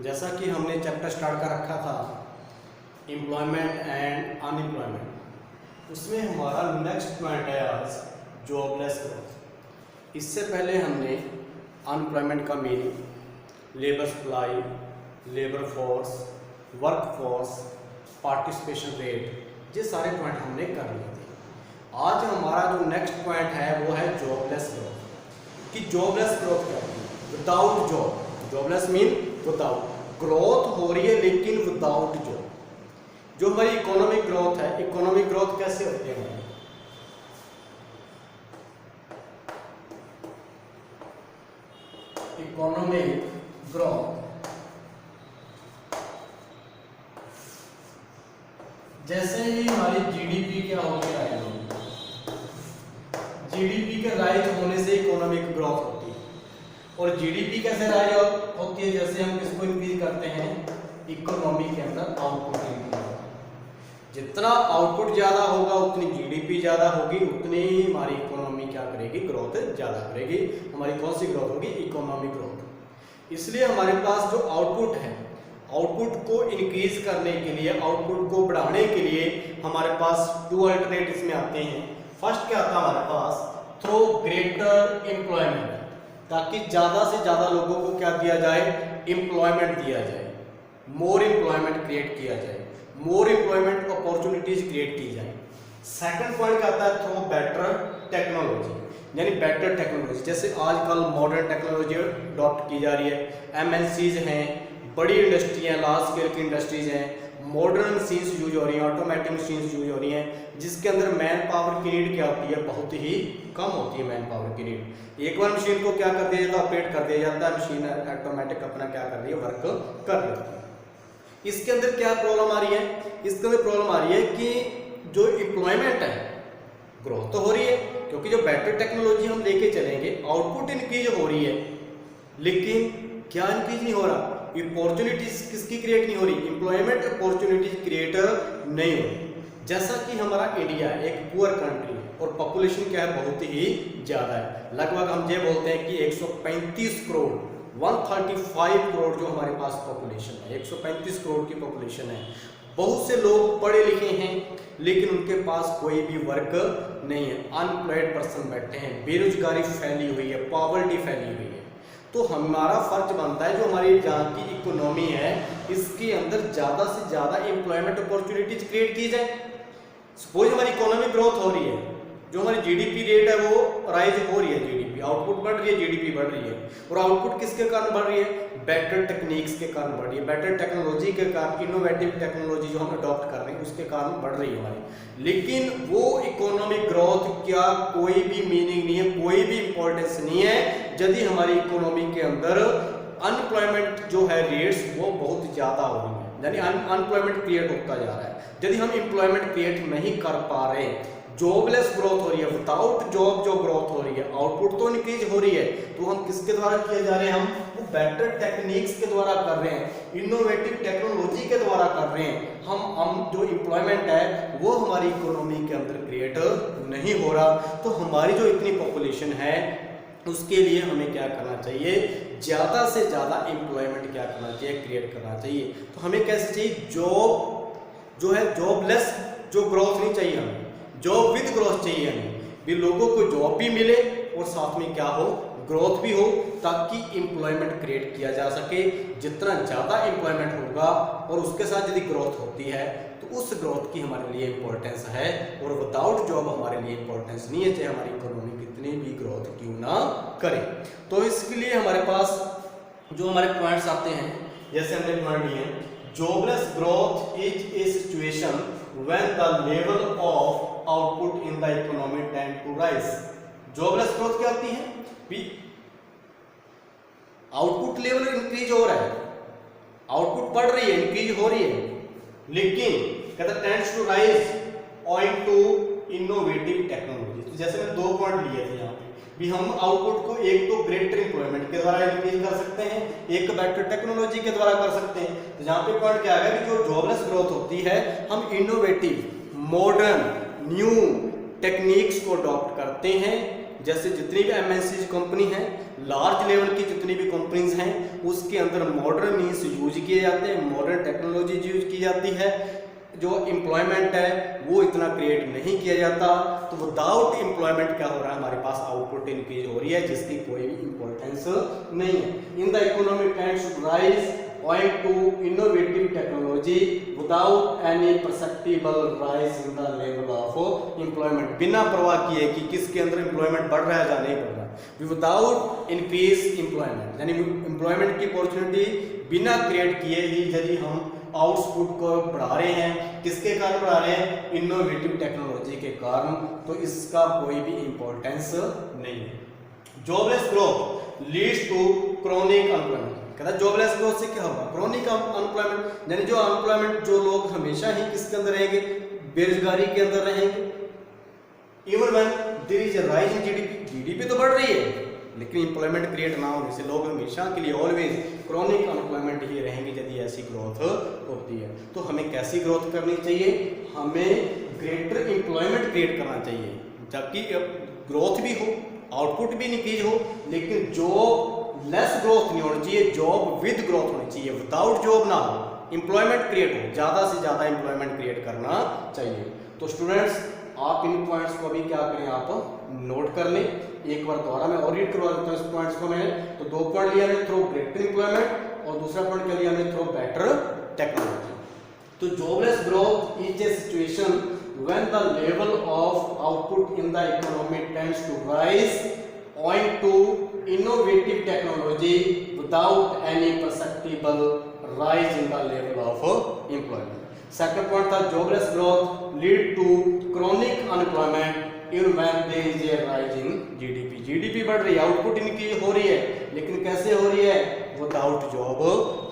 जैसा कि हमने चैप्टर स्टार्ट कर रखा था एम्प्लॉयमेंट एंड अनएम्प्लॉयमेंट, उसमें हमारा नेक्स्ट पॉइंट है आज जॉबलेस ग्रोथ। इससे पहले हमने अनएम्प्लॉयमेंट का meaning, labour supply, labour force, work force, participation rate, ये सारे पॉइंट हमने कर लिए थे। आज हमारा जो नेक्स्ट पॉइंट है वो है जॉबलेस ग्रोथ। कि जॉबलेस ग्रोथ क्या है? Without job. Jobless mean without, growth हो रही है लेकिन विदाउट जॉब। जो हमारी इकोनॉमिक ग्रोथ है, इकोनॉमिक ग्रोथ कैसे होती है हमारी? इकोनॉमिक ग्रोथ जैसे ही हमारी जीडीपी क्या होगी, राइज होगी। जीडीपी के राइज होने से इकोनॉमिक ग्रोथ होती है। और जीडीपी कैसे राइज होती है? जैसे हम किसको इंक्रीज करते हैं, इकोनॉमी के अंदर आउटपुट इंक्रीज होगा। जितना आउटपुट ज्यादा होगा उतनी जीडीपी ज्यादा होगी, उतनी ही हमारी इकोनॉमी क्या करेगी, ग्रोथ ज्यादा करेगी। हमारी कौन सी ग्रोथ होगी? Economic growth. इसलिए हमारे पास जो आउटपुट है, आउटपुट को इंक्रीज करने के लिए, आउटपुट को बढ़ाने के लिए हमारे पास टू अल्टरनेटिव्स में आते हैं। फर्स्ट क्या आता है हमारे पास? थ्रू ग्रेटर एम्प्लॉयमेंट, ताकि ज्यादा से ज्यादा लोगों को क्या दिया जाए, एम्प्लॉयमेंट दिया जाए, मोर एम्प्लॉयमेंट क्रिएट किया जाए, मोर एम्प्लॉयमेंट अपॉर्चुनिटीज क्रिएट की जाए। सेकंड पॉइंट क्या आता है? थ्रू बेटर टेक्नोलॉजी, यानी बेटर टेक्नोलॉजी। जैसे आजकल मॉडर्न टेक्नोलॉजी अडॉप्ट की जा रही है, एमएनसीज हैं, बड़ी इंडस्ट्री हैं, लार्ज स्केल की इंडस्ट्रीज हैं, मॉडर्न मशीन्स यूज हो रही हैं, ऑटोमेटिक मशीन्स यूज हो रही हैं, जिसके अंदर मैन पावर की नीड क्या होती है, बहुत ही कम होती है मैन पावर की नीड। एक बार मशीन को क्या कर दिया जाता है, ऑपरेट कर दिया जाता है, मशीन ऑटोमेटिक अपना क्या कर रही है, वर्क कर लेती है। इसके अंदर क्या प्रॉब्लम आ रही है? इसके अंदर प्रॉब्लम आ रही है कि जो एम्प्लॉयमेंट है, ग्रोथ तो हो रही है क्योंकि जो बेटर टेक्नोलॉजी हम लेके चलेंगे, आउटपुट इंक्रीज हो रही है, लेकिन क्या इंक्रीज नहीं हो रहा, अपॉर्चुनिटीज किसकी क्रिएट नहीं हो रही, एम्प्लॉयमेंट अपॉर्चुनिटीज क्रिएट नहीं हो रही। जैसा कि हमारा इंडिया एक पुअर कंट्री है और पॉपुलेशन क्या है, बहुत ही ज्यादा है। लगभग हम ये बोलते हैं कि 135 करोड़ 135 करोड़ जो हमारे पास पॉपुलेशन है, 135 करोड़ की पॉपुलेशन है। बहुत से लोग पढ़े लिखे हैं लेकिन उनके पास कोई भी वर्क नहीं है, अनएम्प्लॉयड पर्सन बैठे हैं, बेरोजगारी फैली हुई है, पॉवर्टी फैली हुई है। तो हमारा फर्ज बनता है जो हमारी जहाँ की इकोनॉमी है, इसके अंदर ज्यादा से ज्यादा एम्प्लॉयमेंट अपॉर्चुनिटीज क्रिएट की जाए। सपोज हमारी इकोनॉमिक ग्रोथ हो रही है, जो हमारी जीडीपी रेट है वो राइज हो रही है, जीडीपी आउटपुट बढ़ रही है, जीडीपी बढ़ रही है। और आउटपुट किसके कारण बढ़ रही है? बेटर टेक्निक्स के कारण बढ़ रही है, बेटर टेक्नोलॉजी के कारण, इनोवेटिव टेक्नोलॉजी जो हम अडॉप्ट कर रहे हैं उसके कारण बढ़ रही है हमारी। लेकिन वो इकोनॉमिक ग्रोथ क्या कोई भी मीनिंग नहीं है, कोई भी इंपॉर्टेंस नहीं है यदि हमारी इकोनॉमी के अंदर अनएम्प्लॉयमेंट जो है रेट्स वो बहुत ज्यादा हो रही है, यानी अनएम्प्लॉयमेंट क्रिएट होता जा रहा है। यदि हम एम्प्लॉयमेंट क्रिएट नहीं कर पा रहे, जॉबलेस ग्रोथ हो रही है, विदाउट जॉब जो ग्रोथ हो रही है, आउटपुट तो इंक्रीज हो रही है, तो हम किसके द्वारा किए जा रहे हैं? हम वो बेटर टेक्निक्स के द्वारा कर रहे हैं, इनोवेटिव टेक्नोलॉजी के द्वारा कर रहे हैं। हम जो एम्प्लॉयमेंट है वो हमारी इकोनॉमी के अंदर क्रिएट नहीं हो रहा। तो हमारी जो इतनी पॉपुलेशन है उसके लिए हमें क्या करना चाहिए? ज्यादा से ज्यादा एम्प्लॉयमेंट क्या करना चाहिए, क्रिएट करना चाहिए। तो हमें कैसे चाहिए? जॉब जो है, जॉबलेस जो ग्रोथ नहीं चाहिए हमें, जॉब विद ग्रोथ चाहिए हमें, भी लोगों को जॉब भी मिले और साथ में क्या हो, ग्रोथ भी हो, ताकि एम्प्लॉयमेंट क्रिएट किया जा सके। जितना ज़्यादा एम्प्लॉयमेंट होगा और उसके साथ यदि ग्रोथ होती है तो उस ग्रोथ की हमारे लिए इंपॉर्टेंस है, और विदाउट जॉब हमारे लिए इंपॉर्टेंस नहीं है, चाहे हमारी इकोनॉमी कितनी भी ग्रोथ क्यों ना करे। तो इसके लिए हमारे पास जो हमारे पॉइंट्स आते हैं, जैसे हमने पॉइंट लिए हैं, jobless growth is a situation when the level of output in the economy tend to rise। Jobless growth क्या होती है? भी आउटपुट लेवल इंक्रीज हो रहा है, आउटपुट बढ़ रही है, इंक्रीज हो रही है, लेकिन कहता tends to rise owing to innovative technology. तो जैसे मैं 2 पॉइंट लिए थे यहाँ पे, भी हम आउटपुट को एक तो ग्रेटर एम्प्लॉयमेंट के द्वारा इंक्रीज कर सकते हैं, एक बेटर टेक्नोलॉजी के द्वारा कर सकते हैं। तो जहाँ पे पॉइंट क्या है कि जो जॉबलेस ग्रोथ होती है, हम इनोवेटिव, मॉडर्न, न्यू टेक्निक्स को अडॉप्ट करते हैं जैसे जितनी भी एमएनसी कंपनी हैं, लार्ज लेवल की जितनी भी कंपनीज हैं, उसके अंदर मॉडर्न मीन्स यूज किए जाते हैं, मॉडर्न टेक्नोलॉजी यूज की जाती है। जो एम्प्लॉयमेंट है वो इतना क्रिएट नहीं किया जाता, तो विदाउट एम्प्लॉयमेंट क्या हो रहा है, हमारे पास आउटपुट इंक्रीज हो रही है जिसकी कोई भी इंपॉर्टेंस नहीं है। In the economy tends to rise owing to innovative technology without any perceptible rise in the level of employment। बिना परवाह किए कि किसके अंदर एम्प्लॉयमेंट बढ़ रहा है या नहीं बढ़ रहा है, विदाउट इंक्रीज एम्प्लॉयमेंट, यानी एम्प्लॉयमेंट की अपॉर्चुनिटी बिना क्रिएट किए ही यदि हम आउटपुट को बढ़ा रहे हैं, किसके कारण बढ़ा रहे हैं, इनोवेटिव टेक्नोलॉजी के कारण, तो इसका कोई भी इंपॉर्टेंस नहीं है। Jobless growth leads to chronic unemployment. कहता है जॉबलेस ग्रोथ से क्या होगा, क्रॉनिक अनएम्प्लॉयमेंट, यानी जो अनएम्प्लॉयमेंट, जो लोग हमेशा ही किसके अंदर रहेंगे, बेरोजगारी के अंदर रहेंगे। Even when there is a rise in GDP, GDP तो बढ़ रही है लेकिन एम्प्लॉयमेंट क्रिएट ना होने से लोग हमेशा के लिए ऑलवेज क्रॉनिक अनएम्प्लॉयमेंट ही रहेंगे यदि ऐसी ग्रोथ होती है। तो हमें कैसी ग्रोथ करनी चाहिए, हमें ग्रेटर एम्प्लॉयमेंट क्रिएट करना चाहिए, जबकि ग्रोथ भी हो, आउटपुट भी इंक्रीज हो, लेकिन जॉब लेस ग्रोथ नहीं होनी चाहिए, जॉब विद ग्रोथ होनी चाहिए, विदाउट जॉब ना हो, एम्प्लॉयमेंट क्रिएट हो, ज़्यादा से ज़्यादा एम्प्लॉयमेंट क्रिएट करना चाहिए। तो स्टूडेंट्स आप इन पॉइंट्स को अभी क्या करें, आप नोट कर लें। एक बार दोबारा मैं और रीड करवा देता हूँ इस पॉइंट्स को। मैंने तो 2 पॉइंट लिया हमने, थ्रू ग्रेटर एम्प्लॉयमेंट, और दूसरा पॉइंट क्या लिया हमने, थ्रू बेटर टेक्नोलॉजी। तो jobless growth is a situation when the level of output in the economy tends to rise owing to innovative technology without any perceptible rise in the level of employment. Second point था jobless growth lead to chronic unemployment even when there is a rise in GDP। GDP बढ़ रही है, output इनकी हो रही है, लेकिन कैसे हो रही है, विदाउट जॉब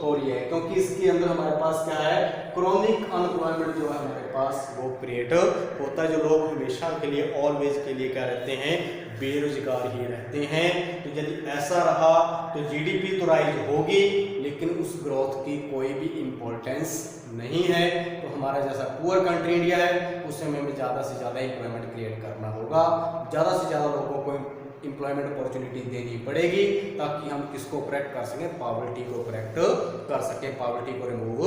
हो रही है, क्योंकि इसके अंदर हमारे पास क्या है, क्रॉनिक अनएम्प्लॉयमेंट जो है हमारे पास वो क्रिएट होता है, जो लोग हमेशा के लिए ऑलवेज के लिए क्या रहते हैं, बेरोजगार ही रहते हैं। तो यदि ऐसा रहा तो जीडीपी तो राइज होगी लेकिन उस ग्रोथ की कोई भी इंपॉर्टेंस नहीं है। तो हमारा जैसा पुअर कंट्री इंडिया है उसमें हमें ज़्यादा से ज़्यादा एम्प्लॉयमेंट क्रिएट करना होगा, ज़्यादा से ज़्यादा लोगों को एम्प्लॉयमेंट अपॉर्चुनिटी देनी पड़ेगी ताकि हम किसको करेक्ट कर सकें, पॉवर्टी को करेक्ट कर सकें, पॉवर्टी को रिमूव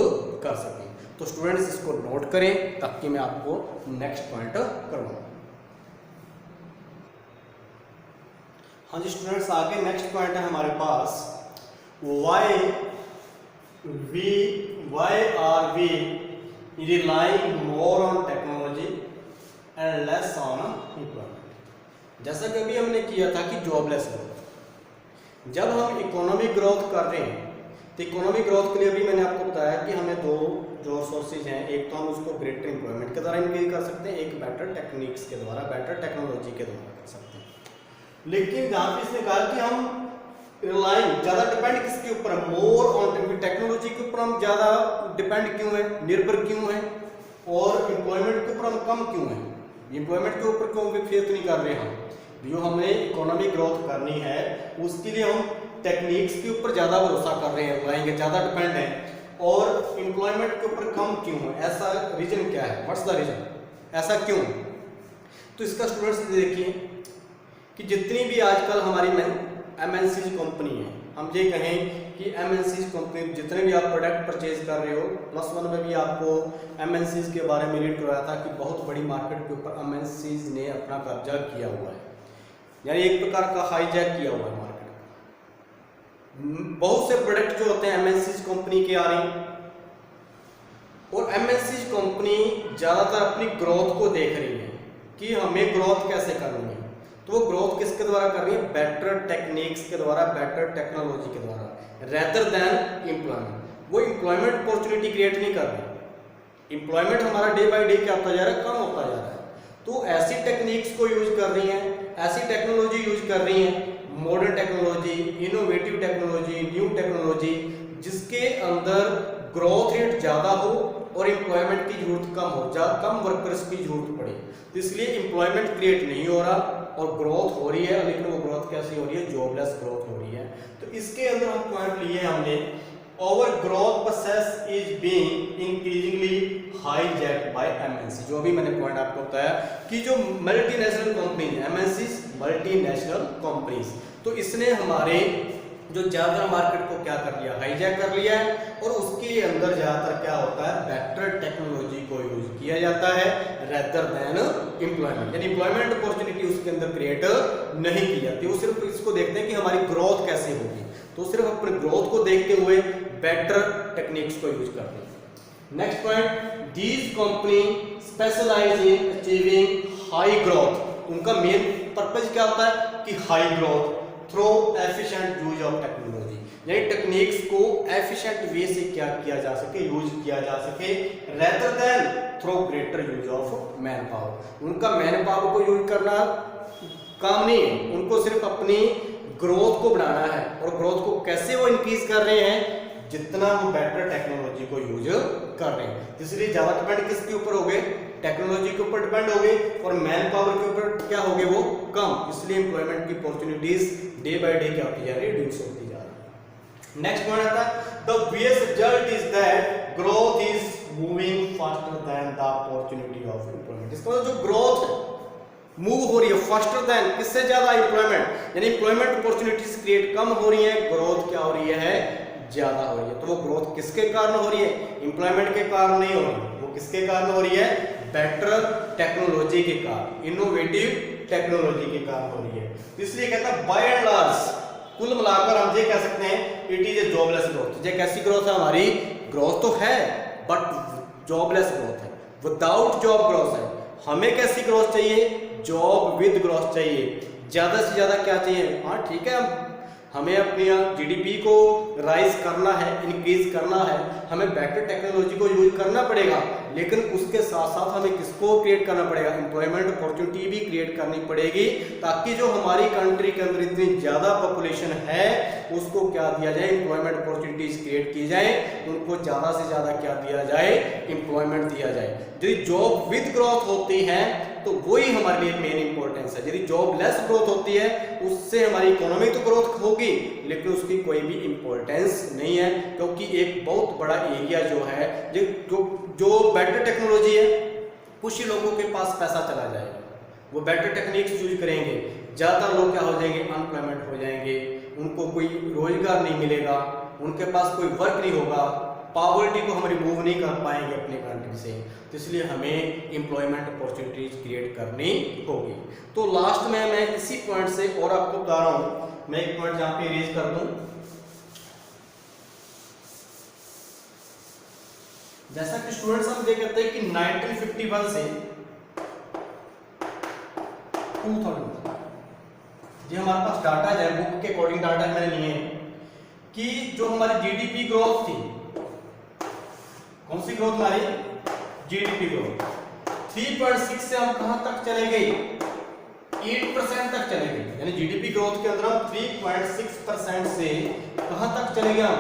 कर सकें। तो स्टूडेंट्स इसको नोट करें ताकि मैं आपको नेक्स्ट पॉइंट करवाऊँ। हाँ जी स्टूडेंट्स, आगे नेक्स्ट पॉइंट है हमारे पास, why are we relying more on technology and less on employment। जैसा कि अभी हमने किया था कि जॉबलेस ग्रोथ, जब हम इकोनॉमिक ग्रोथ कर रहे हैं तो इकोनॉमिक ग्रोथ के लिए भी मैंने आपको बताया कि हमें 2 जो सोर्सेज हैं, एक तो हम उसको ग्रेटर एम्प्लॉयमेंट के द्वारा इंक्रीज कर सकते हैं, एक बेटर टेक्निक्स के द्वारा, बेटर टेक्नोलॉजी के द्वारा कर सकते हैं। लेकिन जहाँ पे इसने कहा कि हम रिलाइंग ज़्यादा डिपेंड किसके ऊपर है, मोर ऑन टेक्नोलॉजी के ऊपर हम ज़्यादा डिपेंड क्यों है, निर्भर क्यों है, और एम्प्लॉयमेंट के ऊपर हम कम क्यों है, एम्प्लॉयमेंट के ऊपर क्यों फेथ नहीं कर रहे हम। जो हमें इकोनॉमिक ग्रोथ करनी है उसके लिए हम टेक्निक्स के ऊपर ज़्यादा भरोसा कर रहे हैं, रिलाइंग ज़्यादा डिपेंड है, और एम्प्लॉयमेंट के ऊपर कम क्यों है, ऐसा रीजन क्या है, व्हाट्स द रीजन, ऐसा क्यों। तो इसका स्टूडेंट्स देखिए कि जितनी भी आजकल हमारी एमएनसी कंपनी है, हम ये कहें कि एमएनसी कंपनी जितने भी आप प्रोडक्ट परचेज कर रहे हो, +1 में भी आपको एमएनसी के बारे में रीड करवाया था कि बहुत बड़ी मार्केट के ऊपर एमएनसी ने अपना कब्जा किया हुआ है, यानी एक प्रकार का हाईजैक किया हुआ है मार्केट का। बहुत से प्रोडक्ट जो होते हैं एमएनसी कंपनी के आ रहे हैं, और एमएनसी कंपनी ज़्यादातर अपनी ग्रोथ को देख रही है कि हमें ग्रोथ कैसे करनी है। तो वो ग्रोथ किसके द्वारा कर रही है, बेटर टेक्निक्स के द्वारा, बेटर टेक्नोलॉजी के द्वारा, रेदर देन एम्प्लॉयमेंट। वो एम्प्लॉयमेंट अपॉर्चुनिटी क्रिएट नहीं कर रही, एम्प्लॉयमेंट हमारा डे बाय डे क्या होता जा रहा है, कम होता जा रहा है। तो ऐसी टेक्निक्स को यूज कर रही हैं, ऐसी टेक्नोलॉजी यूज कर रही हैं, modern technology, innovative technology, new technology, जिसके अंदर ग्रोथ रेट ज़्यादा हो और एम्प्लॉयमेंट की जरूरत कम हो, कम वर्कर्स की जरूरत पड़े। तो इसलिए एम्प्लॉयमेंट क्रिएट नहीं हो रहा और ग्रोथ हो रही है, लेकिन वो ग्रोथ कैसी हो रही है, जॉबलेस ग्रोथ हो रही है। तो इसके अंदर हम पॉइंट लिए हमने over growth process is being increasingly hijacked by MNC. जो अभी मैंने पॉइंट आपको बताया कि जो multinational companies MNC multinational companies, तो इसने हमारे जो ज्यादा मार्केट को क्या कर लिया, हाईजैक कर लिया है। और उसके अंदर ज्यादातर क्या होता है, बेटर टेक्नोलॉजी को यूज किया जाता है रेदर देन एम्प्लॉयमेंट, यानी एम्प्लॉयमेंट अपॉर्चुनिटी उसके अंदर क्रिएट नहीं की जाती। वो सिर्फ इसको देखते हैं कि हमारी ग्रोथ कैसे होगी, तो सिर्फ अपने ग्रोथ को देखते हुए बेटर टेक्निक्स को यूज करते हैं। Next point, these company specialise in achieving high growth. उनका मेन पर्पज क्या होता है कि high growth through efficient use of technology, यानी टेक्निक्स को एफिशिएंट वे से क्या किया जा सके, यूज किया जा सके rather than through greater use of manpower. उनका मैन पावर को यूज करना काम नहीं है, उनको सिर्फ अपनी ग्रोथ को बढ़ाना है। और ग्रोथ को कैसे वो इंक्रीज कर रहे हैं, जितना वो बेटर टेक्नोलॉजी को यूज कर रहे हैं। इसलिए ज्यादा डिपेंड किसके ऊपर हो गए, टेक्नोलॉजी के ऊपर डिपेंड हो गए, और मैन पावर के ऊपर क्या हो गए, वो कम। इसलिए एम्प्लॉयमेंट की अपॉर्चुनिटीज डे बाय डे क्या होती जा रही है, रिड्यूस होती जा रही है। नेक्स्ट पॉइंट आता है, the obvious result is that growth is moving faster than the opportunity of employment. इसका मतलब जो ग्रोथ है मूव हो रही है फास्टर देन, किससे ज्यादा, एम्प्लॉयमेंट, यानी एम्प्लॉयमेंट अपॉर्चुनिटीज क्रिएट कम हो रही है, ग्रोथ क्या हो रही है, ज्यादा हो रही है। तो वो ग्रोथ किसके कारण हो रही है, एम्प्लॉयमेंट के कारण नहीं हो रही, वो किसके कारण हो रही है, बेटर टेक्नोलॉजी के कारण, इनोवेटिव टेक्नोलॉजी के कारण हो रही है। इसलिए कहता है बाय एंड लार्ज, कुल मिलाकर हम ये कह सकते हैं it is a jobless growth. ये कैसी ग्रोथ है, हमारी ग्रोथ तो है बट जॉबलेस ग्रोथ है, विदाउट जॉब ग्रोथ है। हमें कैसी ग्रोथ चाहिए, जॉब विद ग्रोथ चाहिए। ज्यादा से ज्यादा क्या चाहिए, हाँ ठीक है, हमें अपनी जीडीपी को राइज करना है, इंक्रीज करना है, हमें बेटर टेक्नोलॉजी को यूज करना पड़ेगा, लेकिन उसके साथ साथ हमें किसको क्रिएट करना पड़ेगा, एम्प्लॉयमेंट अपॉर्चुनिटी भी क्रिएट करनी पड़ेगी, ताकि जो हमारी कंट्री के अंदर इतनी ज्यादा पॉपुलेशन है उसको क्या दिया जाए, एम्प्लॉयमेंट अपॉर्चुनिटीज क्रिएट की जाए, उनको ज्यादा से ज्यादा क्या दिया जाए, एम्प्लॉयमेंट दिया जाए। यदि जॉब विद ग्रोथ होती है तो वही हमारे लिए मेन इंपॉर्टेंस है। यदि जॉब लेस ग्रोथ होती है उससे हमारी इकोनॉमी तो ग्रोथ होगी लेकिन उसकी कोई भी इंपॉर्टेंस नहीं है, क्योंकि एक बहुत बड़ा एरिया जो है जो बेटर टेक्नोलॉजी है, कुछ ही लोगों के पास पैसा चला जाएगा, वो बेटर टेक्निक्स यूज करेंगे, ज़्यादातर लोग क्या हो जाएंगे, अनएम्प्लॉयमेंट हो जाएंगे, उनको कोई रोजगार नहीं मिलेगा, उनके पास कोई वर्क नहीं होगा, पॉवर्टी को हम रिमूव नहीं कर पाएंगे अपने कंट्री से। तो इसलिए हमें एम्प्लॉयमेंट अपॉर्चुनिटीज क्रिएट करनी होगी। तो लास्ट में मैं इसी पॉइंट से और आपको बता रहा हूं, मैं एक पॉइंट जहां पे रेज कर दूं, जैसा कि स्टूडेंट्स हम देख करते हैं कि 1951 से 2000 ये हमारे पास डाटा है, बुक के अकॉर्डिंग डाटा मैंने लिए हैं कि जो हमारी जीडीपी ग्रोथ थी, कौन सी ग्रोथ हमारी, जीडीपी ग्रोथ 3.6 से हम कहां तक चले गए, 8% तक चले गए। यानी जीडीपी ग्रोथ के अंदर हम 3.6% से कहां तक चले गए, हम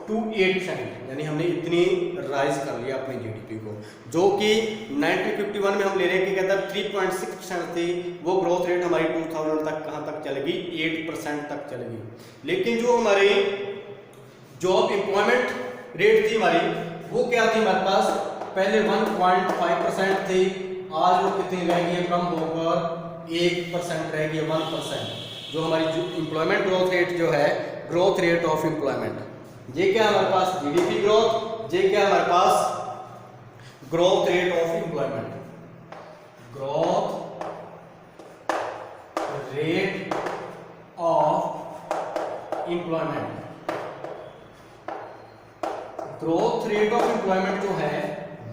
टू 8%, यानी हमने इतनी राइज कर लिया अपनी जीडीपी को, जो कि 1951 में हम ले रहे हैं कि कहता है 3.6% थी, वो ग्रोथ रेट हमारी 2000 तक कहां तक चलेगी, 8% तक चलेगी। लेकिन जो हमारी जॉब एम्प्लॉयमेंट रेट थी हमारी, वो क्या थी हमारे पास, पहले 1.5% थी, आज वो कितनी रह गई है, कम होकर 1% रह गई है, 1%। जो हमारी जो एम्प्लॉयमेंट ग्रोथ रेट जो है, ग्रोथ रेट ऑफ एम्प्लॉयमेंट, ये क्या हमारे पास जीडीपी ग्रोथ, ये क्या हमारे पास growth rate of employment, growth rate of employment. Growth rate of employment जो है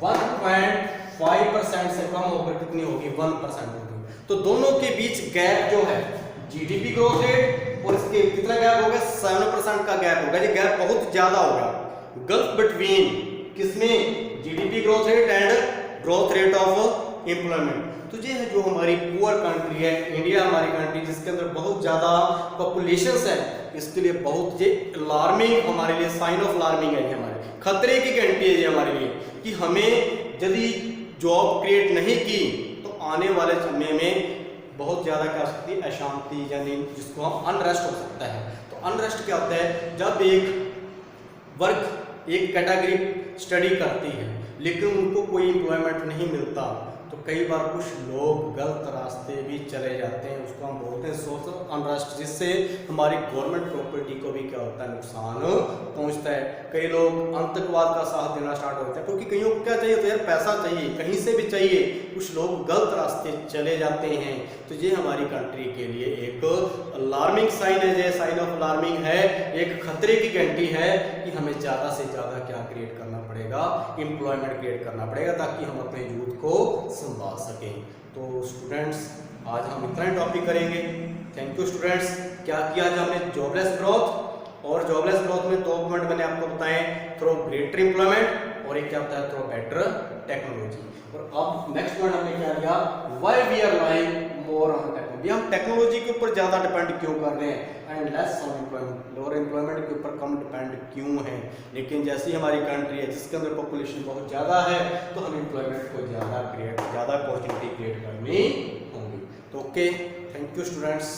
1.5% से कम होकर कितनी होगी, 1% होगी। तो दोनों के बीच गैप जो है, जीडीपी ग्रोथ रेट और इसके कितना गैप होगा, 7% का गैप होगा। ये गैप बहुत ज्यादा होगा, गल्फ बिटवीन किसमें, GDP growth rate and growth rate of employment. तो ये है जो हमारी पुअर कंट्री है, इंडिया हमारी कंट्री जिसके अंदर बहुत ज्यादा पॉपुलेशन है, इसके लिए बहुत ये अलार्मिंग, हमारे लिए साइन ऑफ अलार्मिंग है, ये हमारे खतरे की घंटी है ये हमारे लिए, कि हमें यदि जॉब क्रिएट नहीं की तो आने वाले समय में बहुत ज्यादा क्या हो सकती है, अशांति, यानी जिसको हम अनरेस्ट हो सकता है। तो अनरेस्ट क्या होता है, जब एक वर्ग एक कैटेगरी स्टडी करती है लेकिन उनको कोई एम्प्लॉयमेंट नहीं मिलता, तो कई बार कुछ लोग गलत रास्ते भी चले जाते हैं, उसको हम बोलते हैं सोशल अनरेस्ट, जिससे हमारी गवर्नमेंट प्रॉपर्टी को भी क्या होता है, नुकसान पहुंचता है। कई लोग आतंकवाद का साथ देना स्टार्ट होते हैं, क्योंकि कईयों को क्या चाहिए, तो यार पैसा चाहिए, कहीं से भी चाहिए, कुछ लोग गलत रास्ते चले जाते हैं। तो ये हमारी कंट्री के लिए एक अलार्मिंग साइन है, ये साइन ऑफ अलार्मिंग है, एक खतरे की घंटी है कि हमें ज़्यादा से ज़्यादा क्या क्रिएट करना पड़ेगा, एम्प्लॉयमेंट क्रिएट करना पड़ेगा, ताकि हम अपने यूथ को संभाल सकें। तो स्टूडेंट्स आज हम इतना ही टॉपिक करेंगे। Thank you students. क्या किया आज हमने, जॉबलेस ग्रोथ, और जॉबलेस ग्रोथ में 2 पॉइंट मैंने आपको बताए, थ्रू ग्रेटर एम्प्लॉयमेंट और एक क्या होता है, थ्रू बेटर टेक्नोलॉजी। और अब नेक्स्ट पॉइंट हमने क्या लिया, why we are lying more on technology, हम टेक्नोलॉजी के ऊपर ज़्यादा डिपेंड क्यों कर रहे हैं, and less on employment, lower employment के ऊपर कम डिपेंड क्यों है। लेकिन जैसी हमारी कंट्री है जिसके अंदर पॉपुलेशन बहुत ज़्यादा है, तो हम एम्प्लॉयमेंट को ज़्यादा अपॉर्चुनिटी क्रिएट करनी होंगी। तो ओके, थैंक यू स्टूडेंट्स।